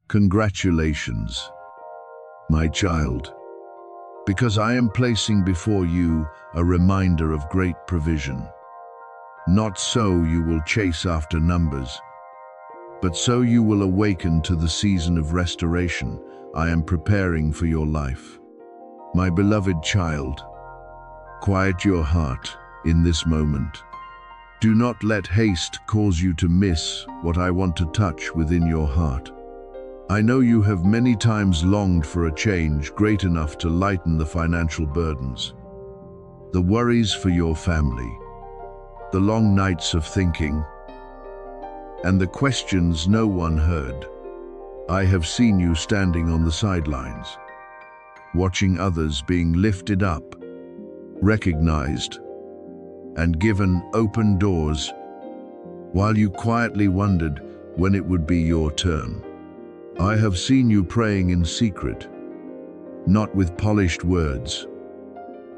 Congratulations, my child, because I am placing before you a reminder of great provision. Not so you will chase after numbers, but so you will awaken to the season of restoration I am preparing for your life. My beloved child, quiet your heart in this moment. Do not let haste cause you to miss what I want to touch within your heart. I know you have many times longed for a change great enough to lighten the financial burdens, the worries for your family, the long nights of thinking, and the questions no one heard. I have seen you standing on the sidelines, watching others being lifted up, recognized, and given open doors, while you quietly wondered when it would be your turn. I have seen you praying in secret, not with polished words,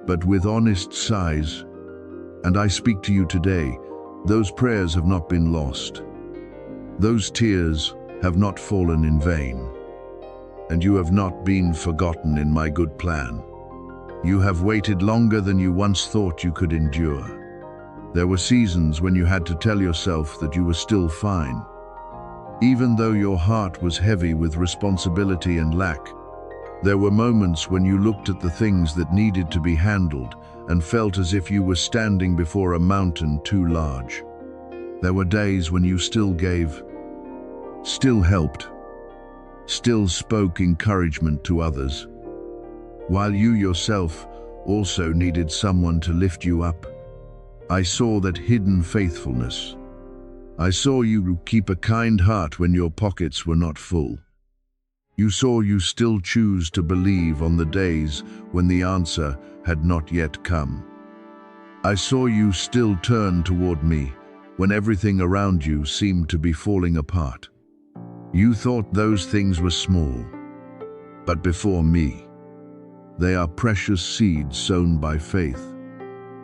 but with honest sighs, and I speak to you today. Those prayers have not been lost. Those tears have not fallen in vain, and you have not been forgotten in my good plan. You have waited longer than you once thought you could endure. There were seasons when you had to tell yourself that you were still fine, even though your heart was heavy with responsibility and lack. There were moments when you looked at the things that needed to be handled and felt as if you were standing before a mountain too large. There were days when you still gave, still helped, still spoke encouragement to others, while you yourself also needed someone to lift you up. I saw that hidden faithfulness. I saw you keep a kind heart when your pockets were not full. You saw you still choose to believe on the days when the answer had not yet come. I saw you still turn toward me when everything around you seemed to be falling apart. You thought those things were small, but before me, they are precious seeds sown by faith.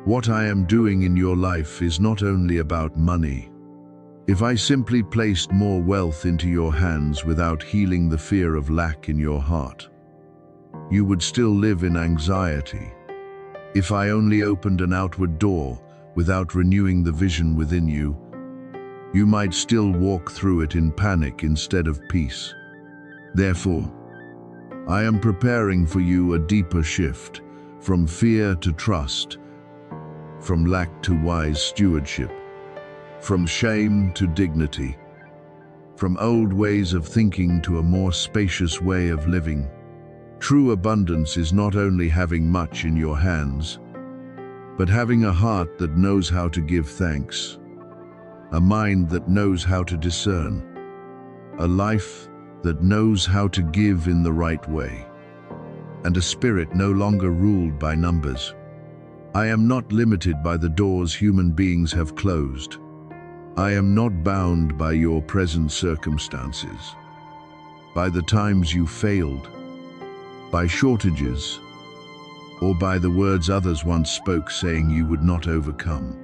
What I am doing in your life is not only about money. If I simply placed more wealth into your hands without healing the fear of lack in your heart, you would still live in anxiety. If I only opened an outward door without renewing the vision within you, you might still walk through it in panic instead of peace. Therefore, I am preparing for you a deeper shift, from fear to trust, from lack to wise stewardship, from shame to dignity, from old ways of thinking to a more spacious way of living. True abundance is not only having much in your hands, but having a heart that knows how to give thanks, a mind that knows how to discern, a life that knows how to give in the right way, and a spirit no longer ruled by numbers. I am not limited by the doors human beings have closed. I am not bound by your present circumstances, by the times you failed, by shortages, or by the words others once spoke saying you would not overcome.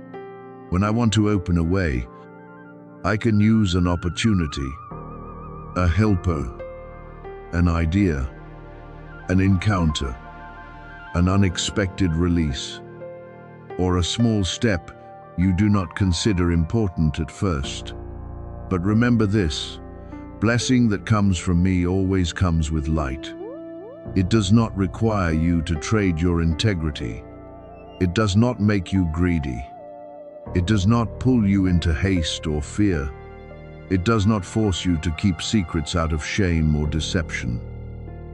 When I want to open a way, I can use an opportunity, a helper, an idea, an encounter, an unexpected release, or a small step you do not consider important at first. But remember this, blessing that comes from me always comes with light. It does not require you to trade your integrity. It does not make you greedy. It does not pull you into haste or fear. It does not force you to keep secrets out of shame or deception.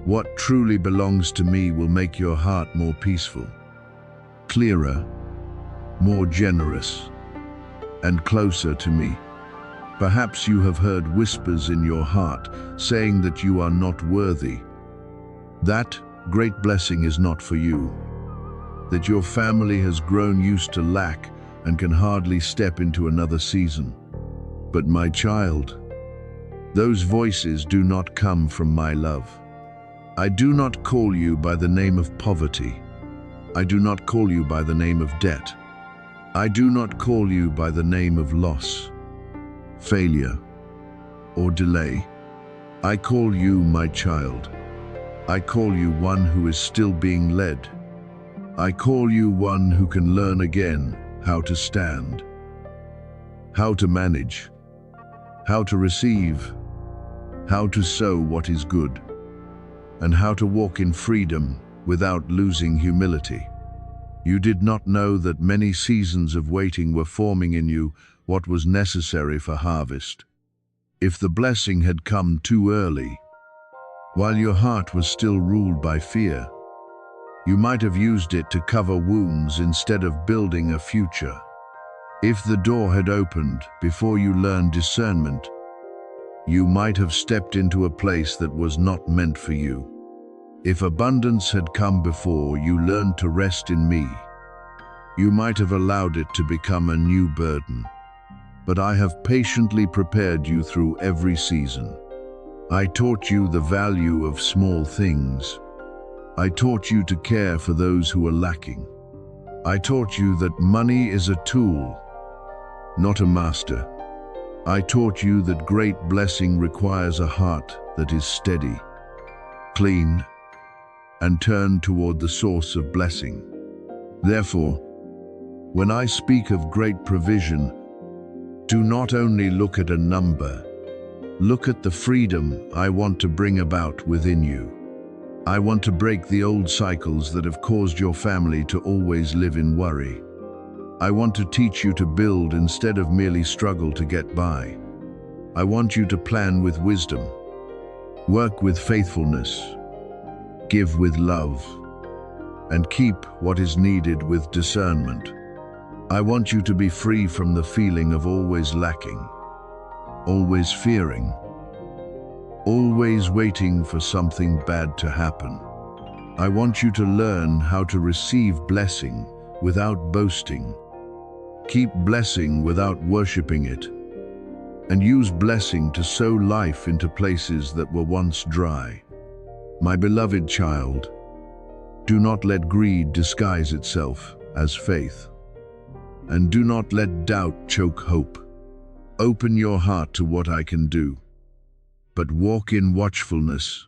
What truly belongs to me will make your heart more peaceful, clearer, more generous, and closer to me. Perhaps you have heard whispers in your heart saying that you are not worthy, that great blessing is not for you, that your family has grown used to lack and can hardly step into another season. But my child, those voices do not come from my love. I do not call you by the name of poverty. I do not call you by the name of debt. I do not call you by the name of loss, failure, or delay. I call you my child. I call you one who is still being led. I call you one who can learn again how to stand, how to manage, how to receive, how to sow what is good, and how to walk in freedom without losing humility. You did not know that many seasons of waiting were forming in you what was necessary for harvest. If the blessing had come too early, while your heart was still ruled by fear, you might have used it to cover wounds instead of building a future. If the door had opened before you learned discernment, you might have stepped into a place that was not meant for you. If abundance had come before you learned to rest in me, you might have allowed it to become a new burden. But I have patiently prepared you through every season. I taught you the value of small things. I taught you to care for those who are lacking. I taught you that money is a tool, not a master. I taught you that great blessing requires a heart that is steady, clean, and turned toward the source of blessing. Therefore, when I speak of great provision, do not only look at a number, look at the freedom I want to bring about within you. I want to break the old cycles that have caused your family to always live in worry. I want to teach you to build instead of merely struggle to get by. I want you to plan with wisdom, work with faithfulness, give with love, and keep what is needed with discernment. I want you to be free from the feeling of always lacking, always fearing, always waiting for something bad to happen. I want you to learn how to receive blessing without boasting, keep blessing without worshiping it, and use blessing to sow life into places that were once dry. My beloved child, do not let greed disguise itself as faith, and do not let doubt choke hope. Open your heart to what I can do, but walk in watchfulness.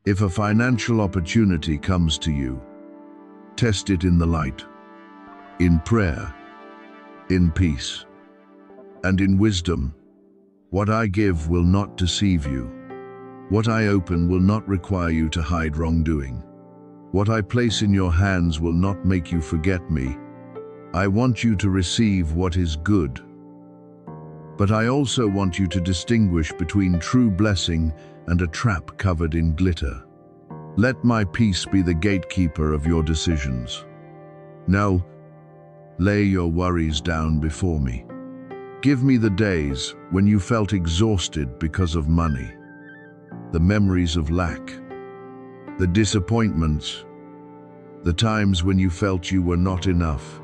If a financial opportunity comes to you, test it in the light, in prayer, in peace, and in wisdom. What I give will not deceive you. What I open will not require you to hide wrongdoing. What I place in your hands will not make you forget me. I want you to receive what is good. But I also want you to distinguish between true blessing and a trap covered in glitter. Let my peace be the gatekeeper of your decisions. Now, lay your worries down before me. Give me the days when you felt exhausted because of money, the memories of lack, the disappointments, the times when you felt you were not enough.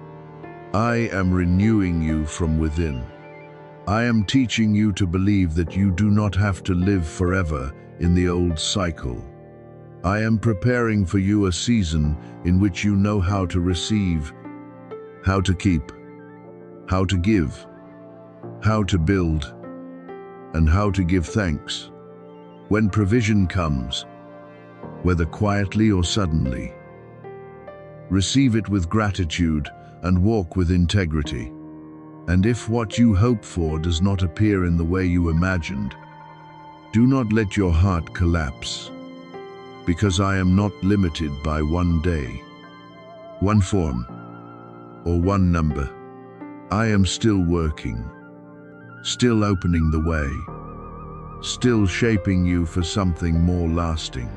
I am renewing you from within. I am teaching you to believe that you do not have to live forever in the old cycle. I am preparing for you a season in which you know how to receive, how to keep, how to give, how to build, and how to give thanks. When provision comes, whether quietly or suddenly, receive it with gratitude and walk with integrity. And if what you hope for does not appear in the way you imagined, do not let your heart collapse, because I am not limited by one day, one form, or one number. I am still working, still opening the way, still shaping you for something more lasting.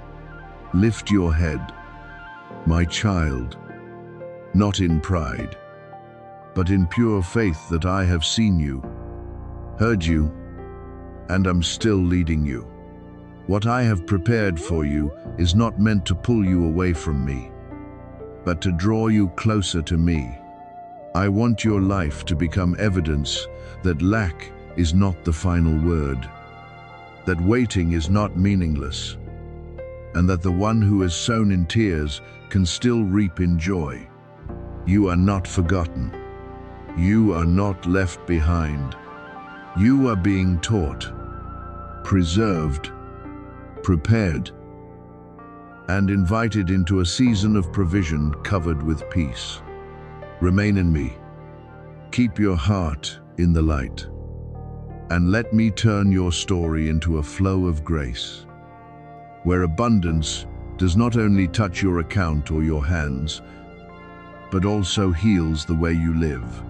Lift your head, my child, not in pride, but in pure faith that I have seen you, heard you, and am still leading you. What I have prepared for you is not meant to pull you away from me, but to draw you closer to me. I want your life to become evidence that lack is not the final word, that waiting is not meaningless, and that the one who has sown in tears can still reap in joy. You are not forgotten. You are not left behind. You are being taught, preserved, prepared, and invited into a season of provision covered with peace. Remain in me. Keep your heart in the light, and let me turn your story into a flow of grace, where abundance does not only touch your account or your hands, but also heals the way you live,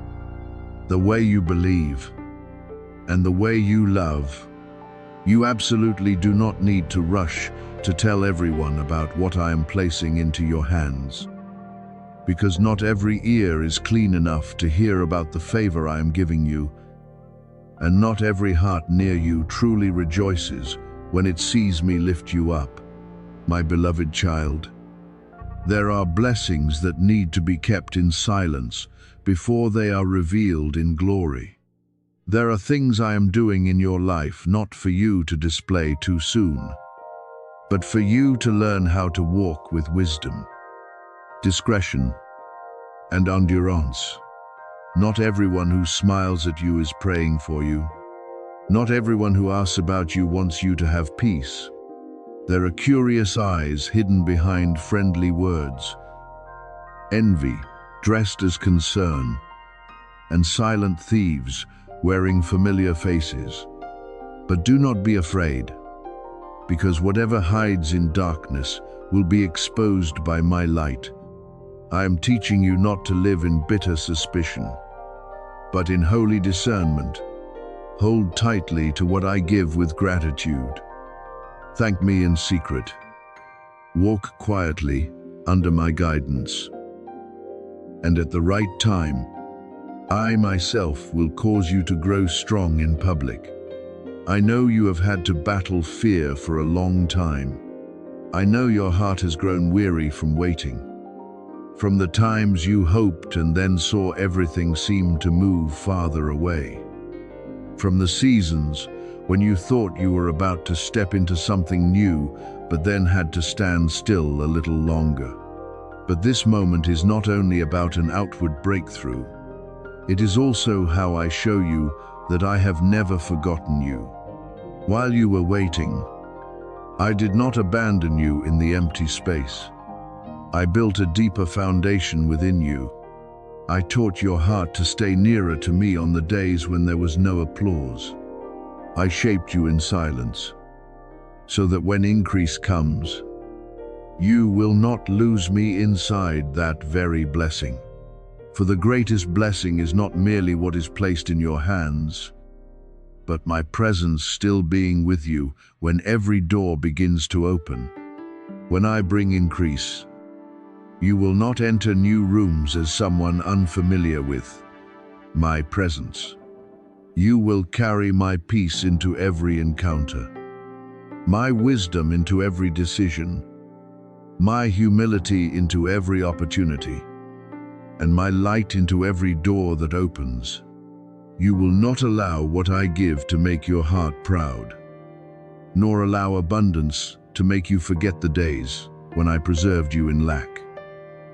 the way you believe, and the way you love. You absolutely do not need to rush to tell everyone about what I am placing into your hands, because not every ear is clean enough to hear about the favor I am giving you, and not every heart near you truly rejoices when it sees me lift you up. My beloved child, there are blessings that need to be kept in silence before they are revealed in glory. There are things I am doing in your life not for you to display too soon, but for you to learn how to walk with wisdom, discretion, and endurance. Not everyone who smiles at you is praying for you. Not everyone who asks about you wants you to have peace. There are curious eyes hidden behind friendly words, envy dressed as concern, and silent thieves wearing familiar faces. But do not be afraid, because whatever hides in darkness will be exposed by my light. I am teaching you not to live in bitter suspicion, but in holy discernment. Hold tightly to what I give with gratitude. Thank me in secret. Walk quietly under my guidance. And at the right time, I myself will cause you to grow strong in public. I know you have had to battle fear for a long time. I know your heart has grown weary from waiting, from the times you hoped and then saw everything seem to move farther away, from the seasons when you thought you were about to step into something new, but then had to stand still a little longer. But this moment is not only about an outward breakthrough, it is also how I show you that I have never forgotten you. While you were waiting, I did not abandon you in the empty space. I built a deeper foundation within you. I taught your heart to stay nearer to me on the days when there was no applause. I shaped you in silence, so that when increase comes, you will not lose me inside that very blessing. For the greatest blessing is not merely what is placed in your hands, but my presence still being with you when every door begins to open. When I bring increase, you will not enter new rooms as someone unfamiliar with my presence. You will carry my peace into every encounter, my wisdom into every decision, my humility into every opportunity, and my light into every door that opens. You will not allow what I give to make your heart proud, nor allow abundance to make you forget the days when I preserved you in lack.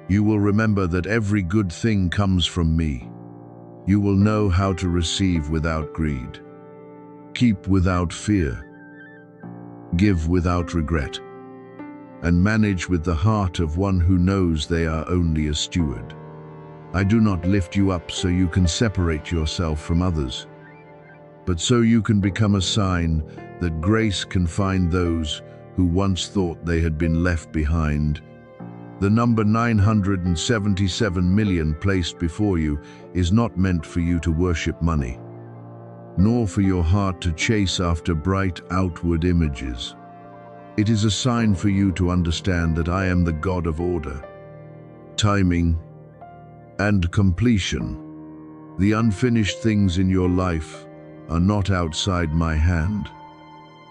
You will remember that every good thing comes from me. You will know how to receive without greed, keep without fear, give without regret, and manage with the heart of one who knows they are only a steward. I do not lift you up so you can separate yourself from others, but so you can become a sign that grace can find those who once thought they had been left behind. The number 977 million placed before you is not meant for you to worship money, nor for your heart to chase after bright outward images. It is a sign for you to understand that I am the God of order, timing, and completion. The unfinished things in your life are not outside my hand.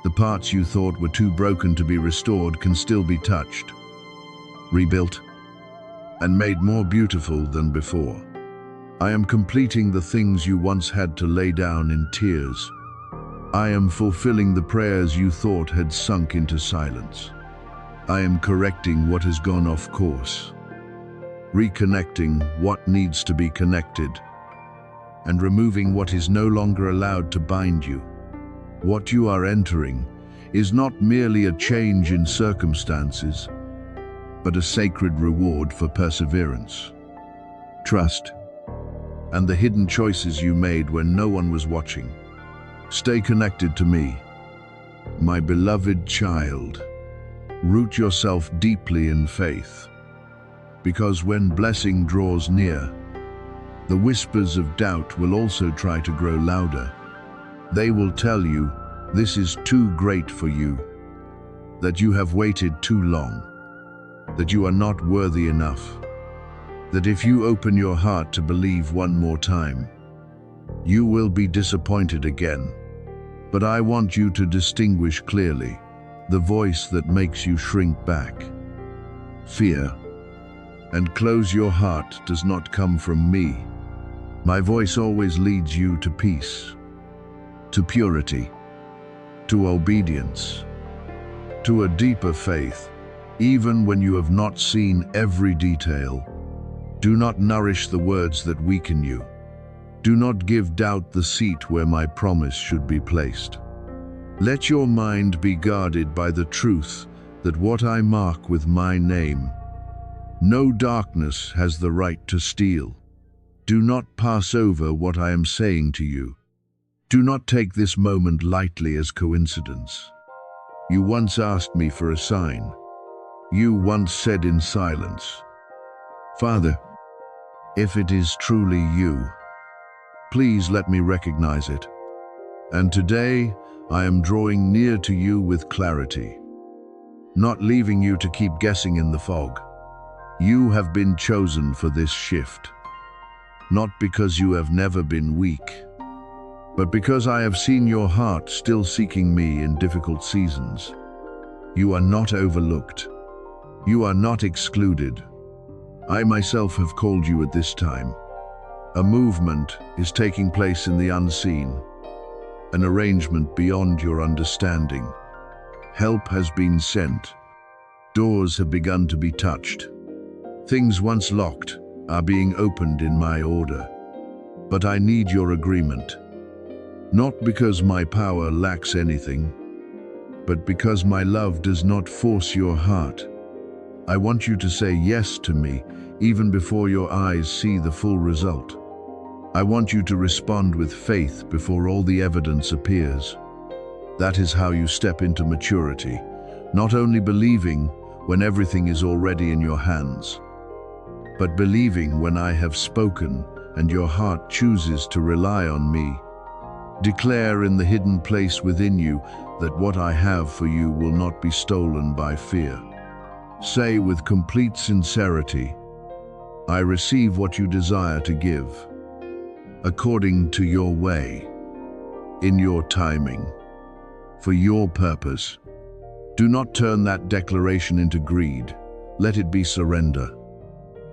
The parts you thought were too broken to be restored can still be touched, rebuilt, and made more beautiful than before. I am completing the things you once had to lay down in tears. I am fulfilling the prayers you thought had sunk into silence. I am correcting what has gone off course, reconnecting what needs to be connected, and removing what is no longer allowed to bind you. What you are entering is not merely a change in circumstances, but a sacred reward for perseverance, trust, and the hidden choices you made when no one was watching. Stay connected to me, my beloved child. Root yourself deeply in faith, because when blessing draws near, the whispers of doubt will also try to grow louder. They will tell you this is too great for you, that you have waited too long, that you are not worthy enough, that if you open your heart to believe one more time, you will be disappointed again. But I want you to distinguish clearly the voice that makes you shrink back. Fear and close your heart does not come from me. My voice always leads you to peace, to purity, to obedience, to a deeper faith, even when you have not seen every detail. Do not nourish the words that weaken you. Do not give doubt the seat where my promise should be placed. Let your mind be guarded by the truth that what I mark with my name, no darkness has the right to steal. Do not pass over what I am saying to you. Do not take this moment lightly as coincidence. You once asked me for a sign. You once said in silence, "Father, if it is truly you, please let me recognize it." And today, I am drawing near to you with clarity, not leaving you to keep guessing in the fog. You have been chosen for this shift, not because you have never been weak, but because I have seen your heart still seeking me in difficult seasons. You are not overlooked. You are not excluded. I myself have called you at this time. A movement is taking place in the unseen, an arrangement beyond your understanding. Help has been sent. Doors have begun to be touched. Things once locked are being opened in my order. But I need your agreement. Not because my power lacks anything, but because my love does not force your heart. I want you to say yes to me even before your eyes see the full result. I want you to respond with faith before all the evidence appears. That is how you step into maturity, not only believing when everything is already in your hands, but believing when I have spoken and your heart chooses to rely on me. Declare in the hidden place within you that what I have for you will not be stolen by fear. Say with complete sincerity, I receive what you desire to give, according to your way, in your timing, for your purpose. Do not turn that declaration into greed. Let it be surrender.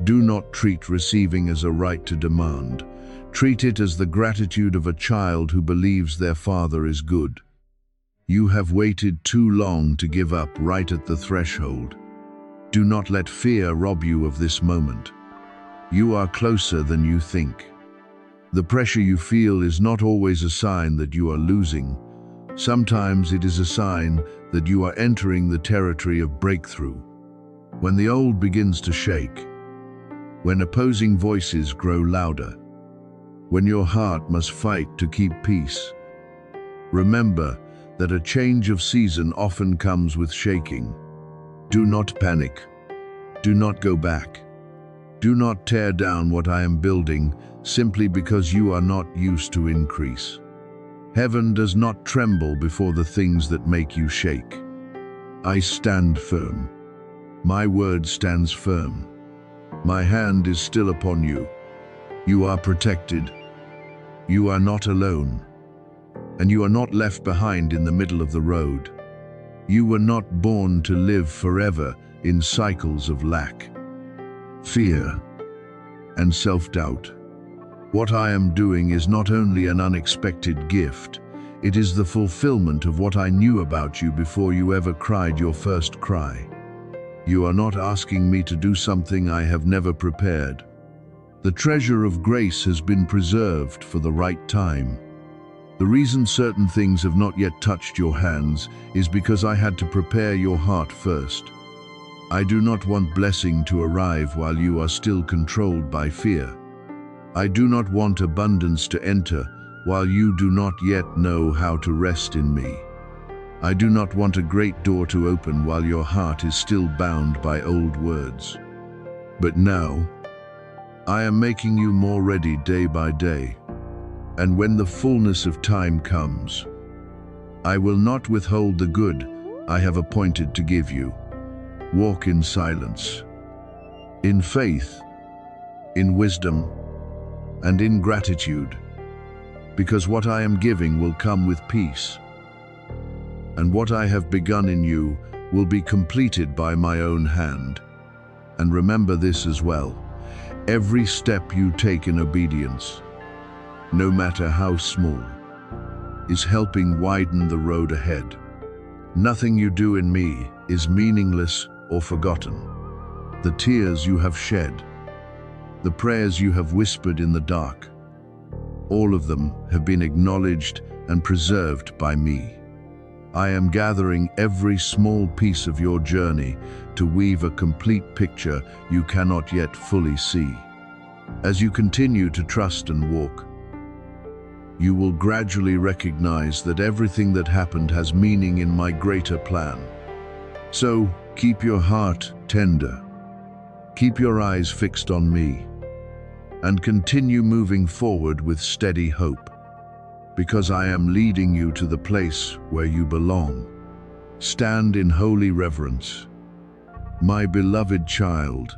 Do not treat receiving as a right to demand. Treat it as the gratitude of a child who believes their father is good. You have waited too long to give up right at the threshold. Do not let fear rob you of this moment. You are closer than you think. The pressure you feel is not always a sign that you are losing. Sometimes it is a sign that you are entering the territory of breakthrough. When the old begins to shake, when opposing voices grow louder, when your heart must fight to keep peace, remember that a change of season often comes with shaking. Do not panic. Do not go back. Do not tear down what I am building simply because you are not used to increase. Heaven does not tremble before the things that make you shake. I stand firm. My word stands firm. My hand is still upon you. You are protected. You are not alone. And you are not left behind in the middle of the road. You were not born to live forever in cycles of lack, fear, and self-doubt. What I am doing is not only an unexpected gift, it is the fulfillment of what I knew about you before you ever cried your first cry. You are not asking me to do something I have never prepared. The treasure of grace has been preserved for the right time. The reason certain things have not yet touched your hands is because I had to prepare your heart first. I do not want blessing to arrive while you are still controlled by fear. I do not want abundance to enter while you do not yet know how to rest in me. I do not want a great door to open while your heart is still bound by old words. But now, I am making you more ready day by day. And when the fullness of time comes, I will not withhold the good I have appointed to give you. Walk in silence, in faith, in wisdom, and in gratitude, because what I am giving will come with peace. And what I have begun in you will be completed by my own hand. And remember this as well: every step you take in obedience, no matter how small, is helping widen the road ahead. Nothing you do in me is meaningless or forgotten. The tears you have shed, the prayers you have whispered in the dark, all of them have been acknowledged and preserved by me. I am gathering every small piece of your journey to weave a complete picture you cannot yet fully see. As you continue to trust and walk, you will gradually recognize that everything that happened has meaning in my greater plan. So, keep your heart tender, keep your eyes fixed on me, and continue moving forward with steady hope, because I am leading you to the place where you belong. Stand in holy reverence, my beloved child,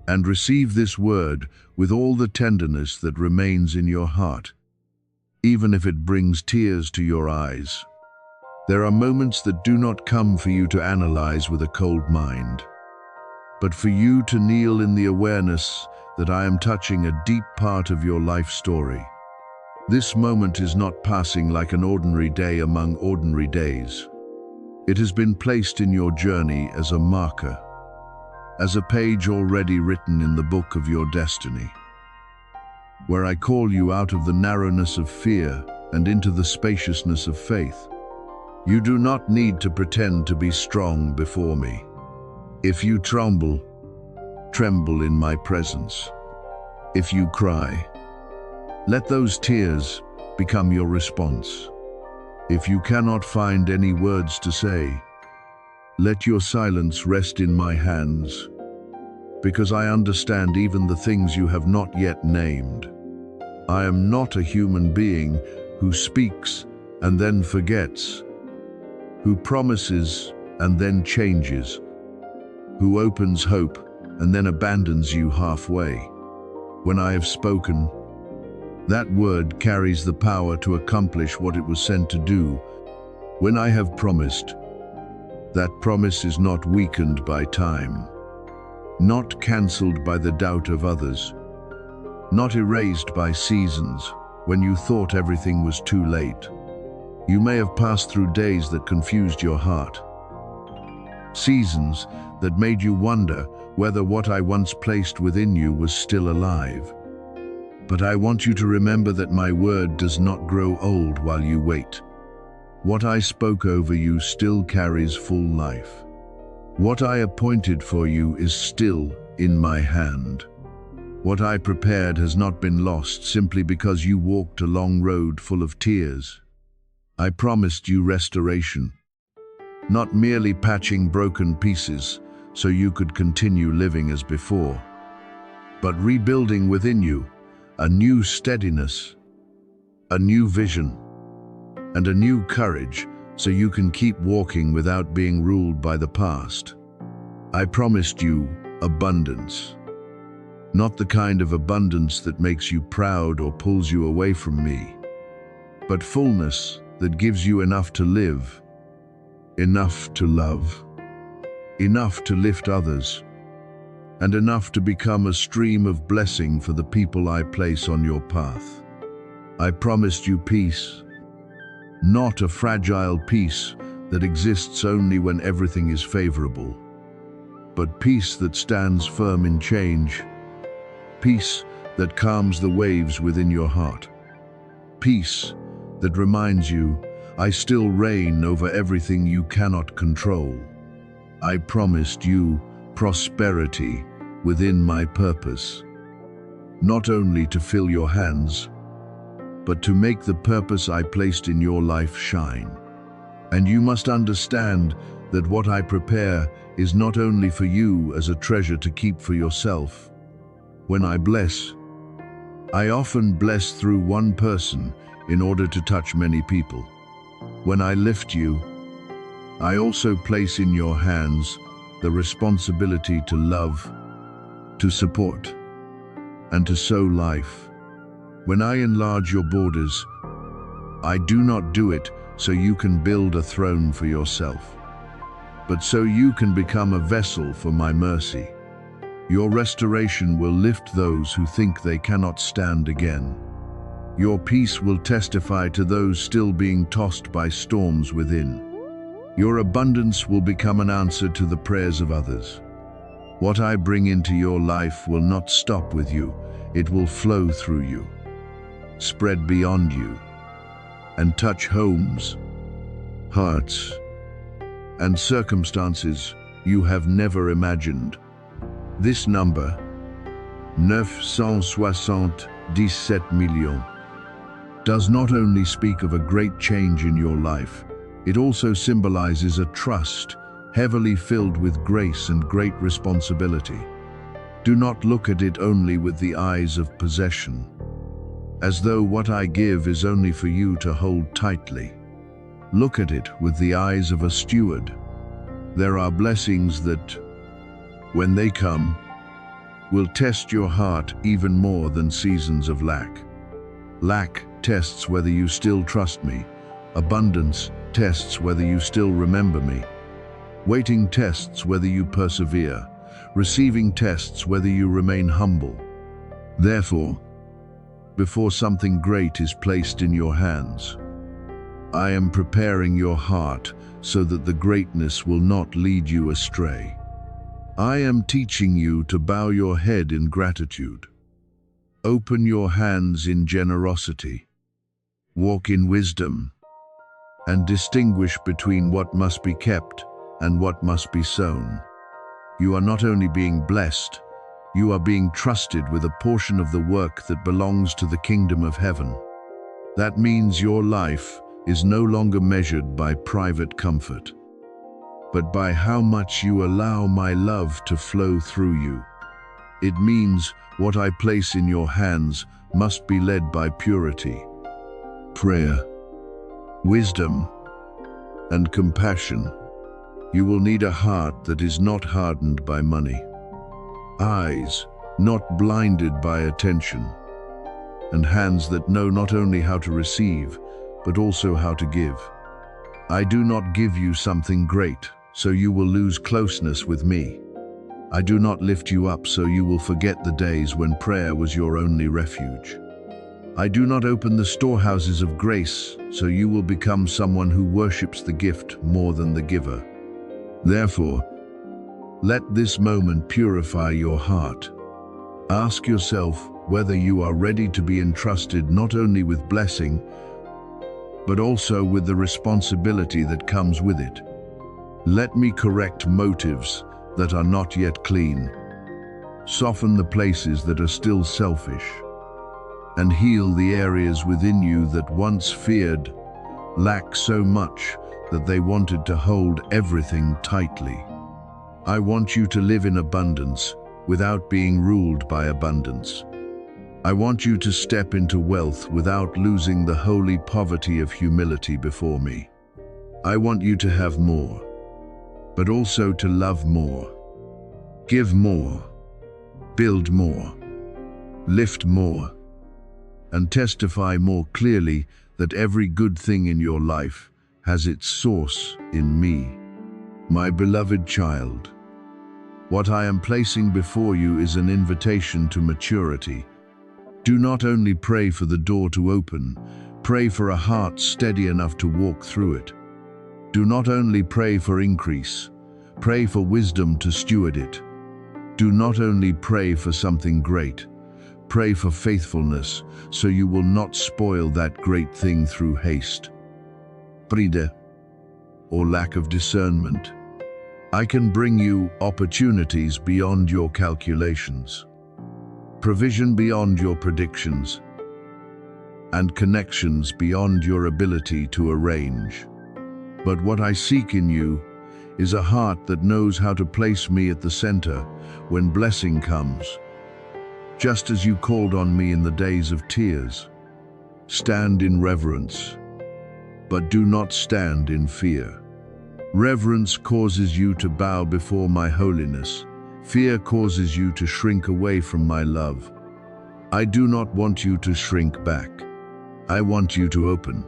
and receive this word with all the tenderness that remains in your heart, even if it brings tears to your eyes. There are moments that do not come for you to analyze with a cold mind, but for you to kneel in the awareness that I am touching a deep part of your life story. This moment is not passing like an ordinary day among ordinary days. It has been placed in your journey as a marker, as a page already written in the book of your destiny, where I call you out of the narrowness of fear and into the spaciousness of faith. You do not need to pretend to be strong before me. If you tremble, tremble in my presence. If you cry, let those tears become your response. If you cannot find any words to say, let your silence rest in my hands, because I understand even the things you have not yet named. I am not a human being who speaks and then forgets, who promises and then changes, who opens hope and then abandons you halfway. When I have spoken, that word carries the power to accomplish what it was sent to do. When I have promised, that promise is not weakened by time, not cancelled by the doubt of others, not erased by seasons when you thought everything was too late. You may have passed through days that confused your heart, seasons that made you wonder whether what I once placed within you was still alive. But I want you to remember that my word does not grow old while you wait. What I spoke over you still carries full life. What I appointed for you is still in my hand. What I prepared has not been lost simply because you walked a long road full of tears. I promised you restoration, not merely patching broken pieces so you could continue living as before, but rebuilding within you a new steadiness, a new vision, and a new courage so you can keep walking without being ruled by the past. I promised you abundance, not the kind of abundance that makes you proud or pulls you away from me, but fullness that gives you enough to live, enough to love, enough to lift others, and enough to become a stream of blessing for the people I place on your path. I promised you peace, not a fragile peace that exists only when everything is favorable, but peace that stands firm in change, peace that calms the waves within your heart, peace that reminds you, I still reign over everything you cannot control. I promised you prosperity within my purpose, not only to fill your hands, but to make the purpose I placed in your life shine. And you must understand that what I prepare is not only for you as a treasure to keep for yourself. When I bless, I often bless through one person in order to touch many people. When I lift you, I also place in your hands the responsibility to love, to support, and to sow life. When I enlarge your borders, I do not do it so you can build a throne for yourself, but so you can become a vessel for my mercy. Your restoration will lift those who think they cannot stand again. Your peace will testify to those still being tossed by storms within. Your abundance will become an answer to the prayers of others. What I bring into your life will not stop with you, it will flow through you, spread beyond you, and touch homes, hearts, and circumstances you have never imagined. This number, 977 millions, does not only speak of a great change in your life, it also symbolizes a trust heavily filled with grace and great responsibility. Do not look at it only with the eyes of possession, as though what I give is only for you to hold tightly. Look at it with the eyes of a steward. There are blessings that, when they come, will test your heart even more than seasons of lack. Lack tests whether you still trust me. Abundance tests whether you still remember me. Waiting tests whether you persevere. Receiving tests whether you remain humble. Therefore, before something great is placed in your hands, I am preparing your heart so that the greatness will not lead you astray. I am teaching you to bow your head in gratitude. Open your hands in generosity. Walk in wisdom, and distinguish between what must be kept and what must be sown. You are not only being blessed, you are being trusted with a portion of the work that belongs to the kingdom of heaven. That means your life is no longer measured by private comfort, but by how much you allow my love to flow through you. It means what I place in your hands must be led by purity, prayer, wisdom, and compassion. You will need a heart that is not hardened by money, eyes not blinded by attention, and hands that know not only how to receive, but also how to give. I do not give you something great, so you will lose closeness with me. I do not lift you up so you will forget the days when prayer was your only refuge. I do not open the storehouses of grace so you will become someone who worships the gift more than the giver. Therefore, let this moment purify your heart. Ask yourself whether you are ready to be entrusted not only with blessing, but also with the responsibility that comes with it. Let me correct motives that are not yet clean, soften the places that are still selfish, and heal the areas within you that once feared lack so much that they wanted to hold everything tightly. I want you to live in abundance without being ruled by abundance. I want you to step into wealth without losing the holy poverty of humility before me. I want you to have more, but also to love more, give more, build more, lift more, and testify more clearly that every good thing in your life has its source in me. My beloved child, what I am placing before you is an invitation to maturity. Do not only pray for the door to open, pray for a heart steady enough to walk through it. Do not only pray for increase, pray for wisdom to steward it. Do not only pray for something great, Pray for faithfulness, so you will not spoil that great thing through haste. Pride, or lack of discernment. I can bring you opportunities beyond your calculations, provision beyond your predictions, and connections beyond your ability to arrange. But what I seek in you is a heart that knows how to place me at the center when blessing comes. Just as you called on me in the days of tears, stand in reverence, but do not stand in fear. Reverence causes you to bow before my holiness. Fear causes you to shrink away from my love. I do not want you to shrink back. I want you to open.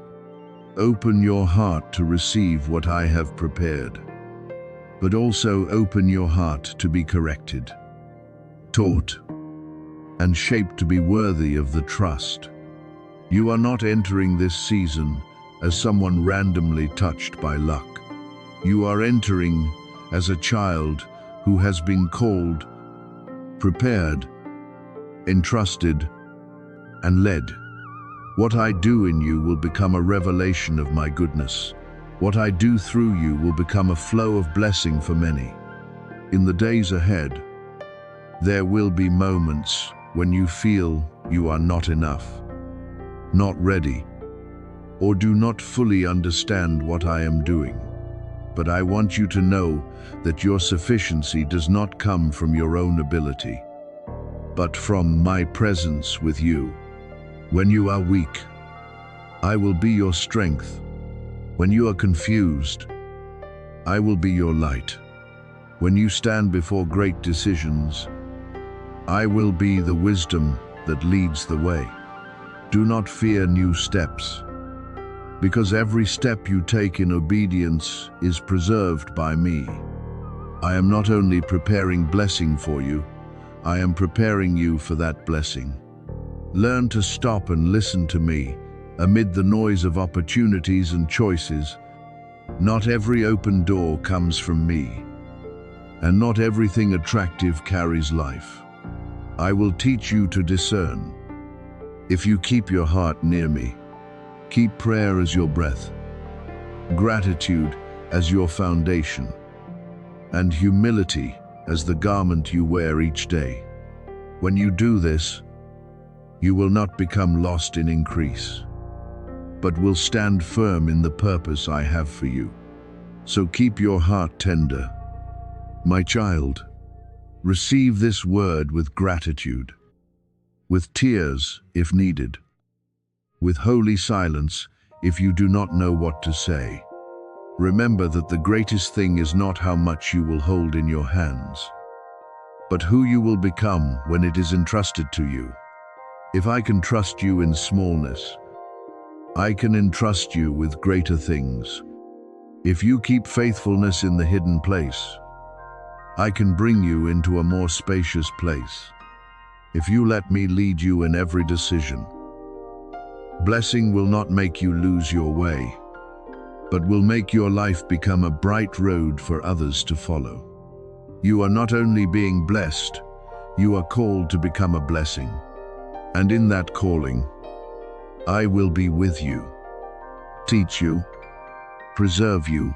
Open your heart to receive what I have prepared, but also open your heart to be corrected, taught, and shaped to be worthy of the trust. You are not entering this season as someone randomly touched by luck. You are entering as a child who has been called, prepared, entrusted, and led. What I do in you will become a revelation of my goodness. What I do through you will become a flow of blessing for many. In the days ahead, there will be moments when you feel you are not enough, not ready, or do not fully understand what I am doing. But I want you to know that your sufficiency does not come from your own ability, but from my presence with you. When you are weak, I will be your strength. When you are confused, I will be your light. When you stand before great decisions, I will be the wisdom that leads the way. Do not fear new steps, because every step you take in obedience is preserved by me. I am not only preparing blessing for you, I am preparing you for that blessing. Learn to stop and listen to me amid the noise of opportunities and choices. Not every open door comes from me, and not everything attractive carries life. I will teach you to discern. If you keep your heart near me, keep prayer as your breath, gratitude as your foundation, and humility as the garment you wear each day. When you do this, you will not become lost in increase, but will stand firm in the purpose I have for you. So keep your heart tender. My child, receive this word with gratitude, with tears if needed, with holy silence if you do not know what to say. Remember that the greatest thing is not how much you will hold in your hands, but who you will become when it is entrusted to you. If I can trust you in smallness, I can entrust you with greater things. If you keep faithfulness in the hidden place, I can bring you into a more spacious place. If you let me lead you in every decision, blessing will not make you lose your way, but will make your life become a bright road for others to follow. You are not only being blessed, you are called to become a blessing. And in that calling, I will be with you, teach you, preserve you,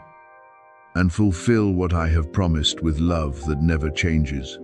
and fulfill what I have promised with love that never changes.